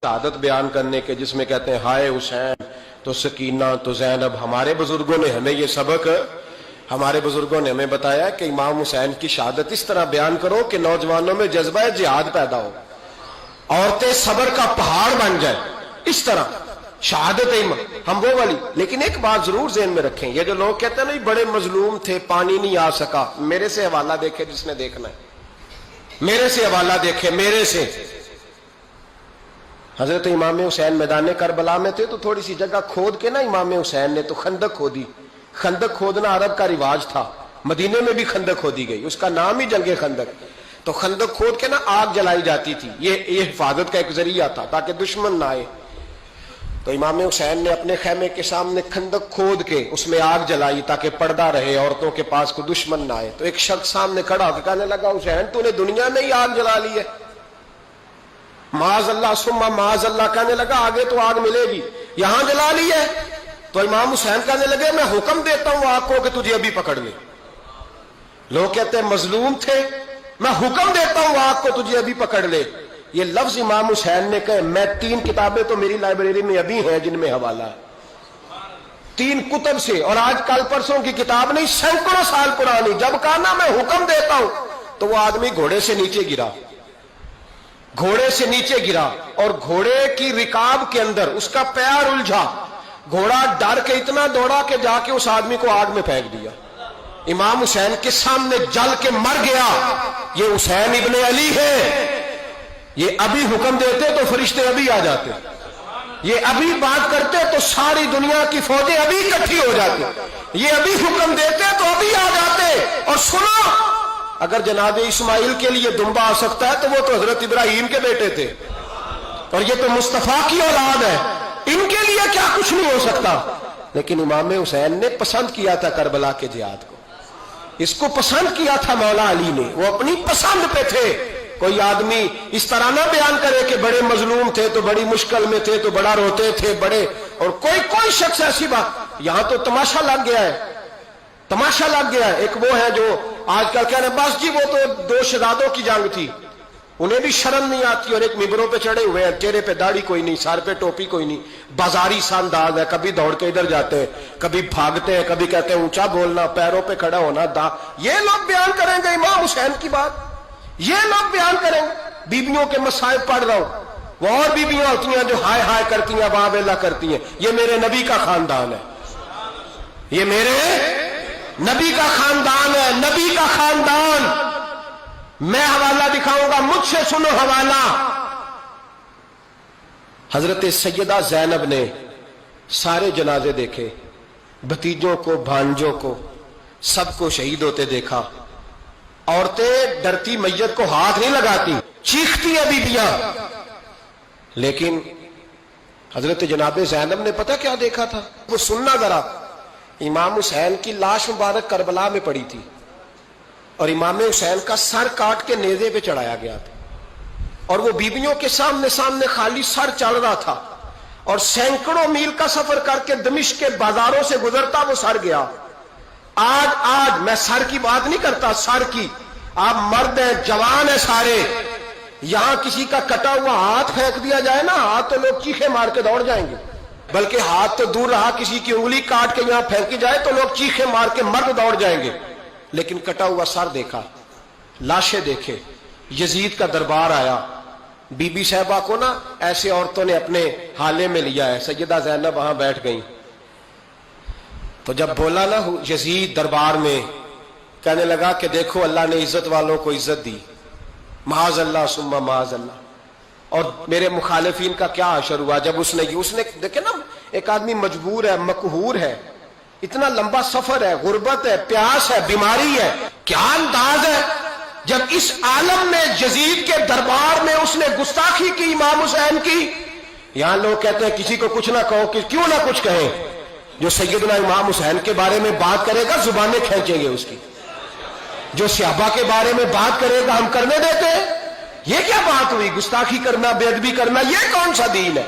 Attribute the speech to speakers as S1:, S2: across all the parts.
S1: शहादत बयान करने के, जिसमें कहते हैं हाय हुसैन तो सकीना तो ज़ैनब। हमारे बुजुर्गों ने हमें ये सबक, हमारे बुजुर्गों ने हमें बताया कि इमाम हुसैन की शहादत इस तरह बयान करो कि नौजवानों में जज्बा जिहाद पैदा हो, औरतें सब्र का पहाड़ बन जाए, इस तरह शहादत हम वो वाली। लेकिन एक बात जरूर ज़हन में रखें, ये जो लोग कहते हैं ना बड़े मजलूम थे पानी नहीं आ सका, मेरे से हवाला देखे जिसने देखना है, मेरे से हवाला देखे, मेरे से। हजरत इमाम हुसैन मैदान करबला में थे तो थोड़ी सी जगह खोद के ना इमाम हुसैन ने तो खंदक खोदी। खंदक खोदना अरब का रिवाज था, मदीने में भी खंदक खोदी गई, उसका नाम ही जंगे खंदक। तो खंदक खोद के ना आग जलाई जाती थी, ये हिफाजत का एक जरिया था ताकि दुश्मन ना आए। तो इमाम हुसैन ने अपने खैमे के सामने खंदक खोद के उसमें आग जलाई ताकि पर्दा रहे, औरतों के पास को दुश्मन ना आए। तो एक शख्स सामने खड़ा होकर कहने लगा, हुसैन तूने दुनिया में ही आग जला ली है। माज अल्लाह सुम्मा माज अल्लाह कहने लगा, आगे तो आग मिलेगी, यहां जला ली है। तो इमाम हुसैन कहने लगे, मैं हुक्म देता हूं आग को कि तुझे अभी पकड़ ले। लोग कहते हैं मजलूम थे, मैं हुक्म देता हूं आग को तुझे अभी पकड़ ले। ये लफ्ज इमाम हुसैन ने कहे। मैं 3 किताबें तो मेरी लाइब्रेरी में अभी हैं जिनमें हवाला है, 3 कुतब से, और आज कल परसों की किताब नहीं, सैकड़ों साल पुरानी। जब कहा ना मैं हुक्म देता हूं, तो वो आदमी घोड़े से नीचे गिरा, घोड़े से नीचे गिरा, और घोड़े की रिकाब के अंदर उसका पैर उलझा। घोड़ा डर के इतना दौड़ा कि जाके उस आदमी को आग में फेंक दिया। इमाम हुसैन के सामने जल के मर गया। ये हुसैन इब्ने अली है, ये अभी हुक्म देते तो फरिश्ते अभी आ जाते, ये अभी बात करते तो सारी दुनिया की फौजें अभी इकट्ठी हो जाती, ये अभी हुक्म देते तो अभी आ जाते। और सुनो, अगर जनाब इस्माइल के लिए दुम्बा आ सकता है तो वो तो हजरत इब्राहिम के बेटे थे, और ये तो मुस्तफा की औलाद है, इनके लिए क्या कुछ नहीं हो सकता। लेकिन इमाम हुसैन ने पसंद किया था करबला के जिहाद को, इसको पसंद किया था मौला अली ने, वो अपनी पसंद पे थे। कोई आदमी इस तरह ना बयान करे कि बड़े मजलूम थे तो बड़ी मुश्किल में थे तो बड़ा रोते थे बड़े, और कोई शख्स ऐसी बात। यहां तो तमाशा लग गया है, तमाशा लग गया है। एक वो है जो आजकल कह रहे बस जी वो तो 2 शहजादों की जंग थी, उन्हें भी शर्म नहीं आती, और एक मिंबरों पे चढ़े हुए हैं, चेहरे पे दाढ़ी कोई नहीं, सर पे टोपी कोई नहीं, बाजारी सा अंदाज है, कभी दौड़ के इधर जाते हैं, कभी भागते हैं, कभी कहते हैं ऊंचा बोलना, पैरों पे खड़ा होना, ये लोग बयान करेंगे इमाम हुसैन की बात, ये लोग बयान करेंगे। बीबियों के मसाइब पढ़ रहा हूं, वो और बीबियां होती हैं जो हाय हाय करती हैं, वाह वेला करती हैं। ये मेरे नबी का खानदान है, ये मेरे नबी का खानदान है, नबी का खानदान। मैं हवाला दिखाऊंगा, मुझसे सुनो हवाला। हजरत सैयदा ज़ैनब ने सारे जनाजे देखे, भतीजों को, भांजों को, सबको शहीद होते देखा। औरतें डरती मैयत को हाथ नहीं लगाती, चीखती है बीबियां। लेकिन हजरत जनाब ज़ैनब ने पता क्या देखा था, वो सुनना जरा। इमाम हुसैन की लाश मुबारक करबला में पड़ी थी, और इमाम हुसैन का सर काट के नेज़े पे चढ़ाया गया था, और वो बीबियों के सामने सामने खाली सर चल रहा था, और सैकड़ों मील का सफर करके दमिश्क के बाजारों से गुजरता वो सर गया। आज मैं सर की बात नहीं करता, सर की, आप मर्द हैं, जवान है सारे, यहां किसी का कटा हुआ हाथ फेंक दिया जाए ना, हाथ तो लोग चीखे मार के दौड़ जाएंगे, बल्कि हाथ तो दूर रहा, किसी की उंगली काट के यहां फेंकी जाए तो लोग चीखे मार के मर्द दौड़ जाएंगे। लेकिन कटा हुआ सर देखा, लाशें देखे। यजीद का दरबार आया, बीबी साहबा को ना ऐसे औरतों ने अपने हाले में लिया है, सैयदा ज़ैनब वहां बैठ गई। तो जब बोला ना यजीद दरबार में, कहने लगा कि देखो अल्लाह ने इज्जत वालों को इज्जत दी, माज अल्लाह सुम्मा माज अल्लाह। और मेरे मुखालिफिन का क्या असर हुआ जब उसने देखे ना, एक आदमी मजबूर है, मकहूर है, इतना लंबा सफर है, गुर्बत है, प्यास है, बीमारी है, क्या अंदाज है जब इस आलम में यजीद के दरबार में उसने गुस्ताखी की इमाम हुसैन की। यहां लोग कहते हैं किसी को कुछ ना कहो, कि क्यों ना कुछ कहें, जो सैयदना इमाम हुसैन के बारे में बात करेगा जुबानें खींचेंगे उसकी, जो सहाबा के बारे में बात करेगा हम करने देते हैं। ये क्या बात हुई, गुस्ताखी करना, बेअदबी करना, ये कौन सा दीन है?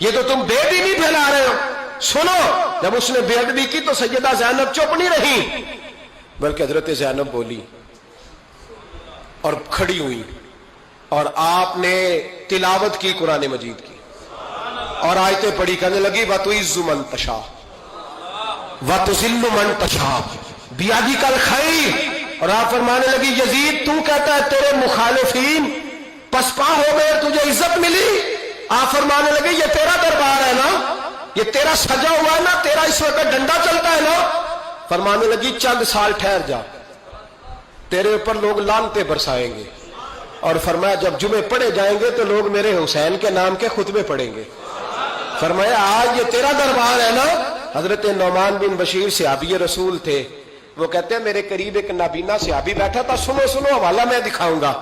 S1: ये तो तुम बेदीनी फैला रहे हो। सुनो, जब उसने बेअदबी की तो सैयदा ज़ैनब चुप नहीं रही, बल्कि हजरत ज़ैनब बोली और खड़ी हुई। اور آپ نے تلاوت کی قرآن مجید کی اور آیتیں پڑھی، کہنے لگی وَتُعِزُّ مَن تَشَاءُ وَتُذِلُّ مَن تَشَاءُ بِیَدِکَ الْخَیْرُ، اور آپ فرمانے لگی یزید تو کہتا ہے تیرے مخالفین پسپا ہو گئے، تجھے عزت ملی۔ آپ فرمانے لگے یہ تیرا دربار ہے نا، یہ تیرا سجا ہوا ہے نا، تیرا اس وقت ڈنڈا چلتا ہے نا۔ فرمانے لگی چند سال ٹھہر جا، تیرے اوپر لوگ لعنتیں برسائیں گے، اور فرمایا جب جمعے پڑھے جائیں گے تو لوگ میرے حسین کے نام کے خطبے پڑھیں گے۔ فرمایا آج یہ تیرا دربار ہے نا۔ حضرت نعمان بن بشیر صحابی رسول تھے، وہ کہتے ہیں میرے قریب ایک نابینا صحابی بیٹھا تھا، سنو سنو حوالہ میں دکھاؤں گا۔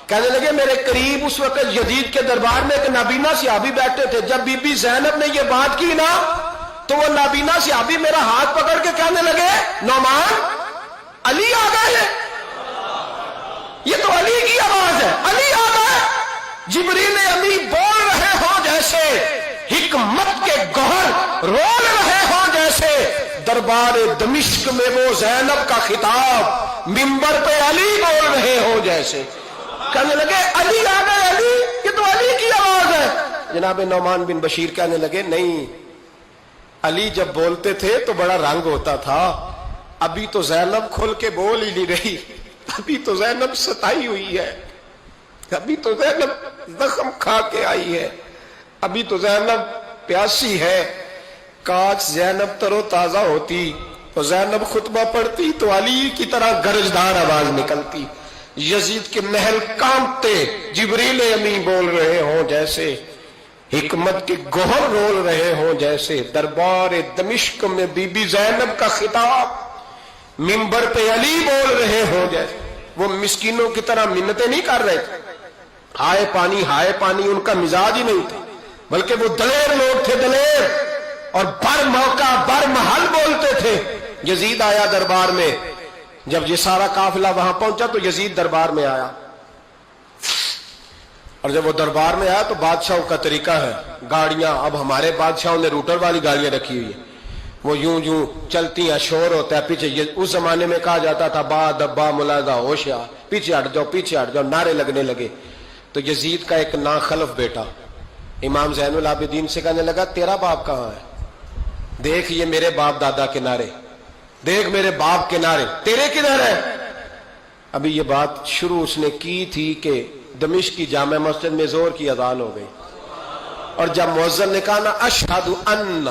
S1: کہنے لگے میرے قریب اس وقت یزید کے دربار میں ایک نابینا صحابی بیٹھے تھے، جب بی بی زینب نے یہ بات کی نا تو وہ نابینا صحابی میرا ہاتھ پکڑ کے کہنے لگے نعمان علی آ گئے ہیں، یہ تو علی کی آواز ہے، علی آ گئے۔ جبریل امی بول رہے ہوں جیسے، حکمت کے گوہر رول رہے ہوں جیسے، دربار دمشق میں وہ زینب کا خطاب منبر پہ علی بول رہے ہوں جیسے۔ کہنے لگے علی آ گئے، علی، یہ تو علی کی آواز ہے۔ جناب نعمان بن بشیر کہنے لگے نہیں، علی جب بولتے تھے تو بڑا رنگ ہوتا تھا، ابھی تو زینب کھل کے بول ہی نہیں رہی، ابھی تو زینب ستائی ہوئی ہے، ابھی تو زینب زخم کھا کے آئی ہے، ابھی تو زینب پیاسی ہے۔ کاش زینب تر و تازہ ہوتی تو زینب خطبہ پڑھتی تو علی کی طرح گرجدار آواز نکلتی۔ یزید کے محل کانپتے، جبریل امی بول رہے ہوں جیسے، حکمت کے گوہر رول رہے ہوں جیسے، دربار دمشق میں بی بی زینب کا خطاب منبر پہ علی بول رہے ہوں جیسے۔ وہ مسکینوں کی طرح منتیں نہیں کر رہے تھے، ہائے پانی ان کا مزاج ہی نہیں تھا، بلکہ وہ دلیر لوگ تھے، دلیر، اور بر موقع بر محل بولتے تھے۔ یزید آیا دربار میں، جب یہ سارا قافلہ وہاں پہنچا تو یزید دربار میں آیا، اور جب وہ دربار میں آیا تو بادشاہوں کا طریقہ ہے، گاڑیاں، اب ہمارے بادشاہوں نے روٹر والی گاڑیاں رکھی ہوئی ہیں، وہ یوں یوں چلتی ہیں، شور ہوتا ہے پیچھے۔ اس زمانے میں کہا جاتا تھا با دبا ملاحظہ ہوشیا، پیچھے ہٹ جاؤ، نعرے لگنے لگے۔ تو یزید کا ایک ناخلف بیٹا امام زین العابدین سے کہنے لگا تیرا باپ کہاں ہے؟ دیکھ یہ میرے باپ دادا کے نعرے، دیکھ میرے باپ کے نعرے، تیرے کدھر ہے؟ ابھی یہ بات شروع اس نے کی تھی کہ دمشق کی جامع مسجد میں زور کی اذان ہو گئی، اور جب مؤذن نے کہا نا اشہد ان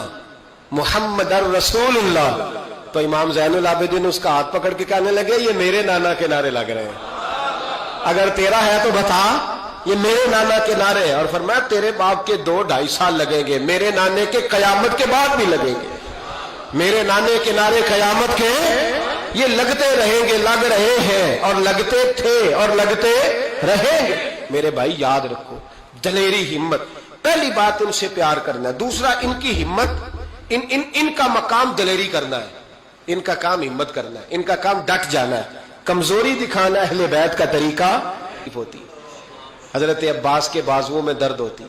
S1: محمد رسول اللہ، تو امام زین العابدین اس کا ہاتھ پکڑ کے کہنے لگے یہ میرے نانا کے نعرے لگ رہے ہیں، اگر تیرا ہے تو بتا، یہ میرے نانا کے نعرے ہیں۔ اور فرمایا تیرے باپ کے 2-2.5 سال لگیں گے، میرے نانے کے قیامت کے بعد بھی لگیں گے، میرے نانے کے نعرے قیامت کے یہ لگتے رہیں گے، لگ رہے ہیں اور لگتے تھے اور لگتے رہیں گے۔ میرے بھائی یاد رکھو، دلیری، ہمت، پہلی بات ان سے پیار کرنا ہے، دوسرا ان کی ہمت، ان کا مقام دلیری کرنا ہے، ان کا کام ہمت کرنا ہے، ان کا کام ڈٹ جانا ہے، کمزوری دکھانا اہل بیت کا طریقہ ہوتی ہے۔ حضرت عباس کے بازوؤں میں درد ہوتی،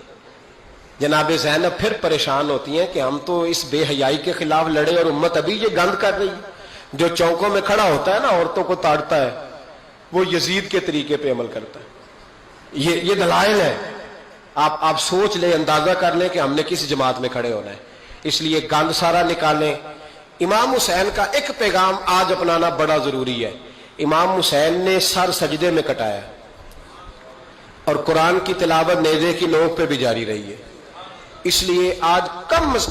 S1: جناب زینب پھر پریشان ہوتی ہیں کہ ہم تو اس بے حیائی کے خلاف لڑے اور امت ابھی یہ گند کر رہی، جو چوکوں میں کھڑا ہوتا ہے نا عورتوں کو تاڑتا ہے، وہ یزید کے طریقے پہ عمل کرتا ہے۔ یہ دلائل ہے، آپ سوچ لیں، اندازہ کر لیں کہ ہم نے کس جماعت میں کھڑے ہونا ہے، اس لیے گند سارا نکالیں۔ امام حسین کا ایک پیغام آج اپنانا بڑا ضروری ہے۔ امام حسین نے سر سجدے میں کٹایا اور قرآن کی تلاوت نیزے کی نوک پہ بھی جاری رہی ہے، اس لیے آج کم از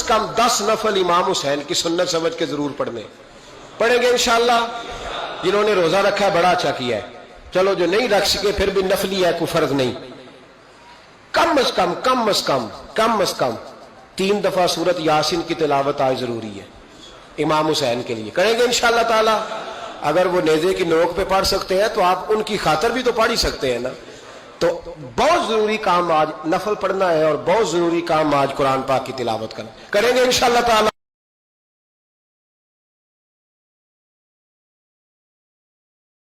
S1: کم 10 نفل امام حسین کی سنت سمجھ کے ضرور پڑھیں گے انشاءاللہ۔ جنہوں نے روزہ رکھا ہے بڑا اچھا کیا ہے، چلو جو نہیں رکھ سکے پھر بھی نفلی ہے، کوئی فرض نہیں، کم از کم 3 دفعہ سورت یاسین کی تلاوت آج ضروری ہے امام حسین کے لیے، کریں گے انشاءاللہ تعالی۔ اگر وہ نیزے کی نوک پہ پڑھ سکتے ہیں تو آپ ان کی خاطر بھی تو پڑھ ہی سکتے ہیں نا۔ تو بہت ضروری کام آج نفل پڑھنا ہے، اور بہت ضروری کام آج قرآن پاک کی تلاوت کرنا، کریں گے انشاءاللہ تعالی۔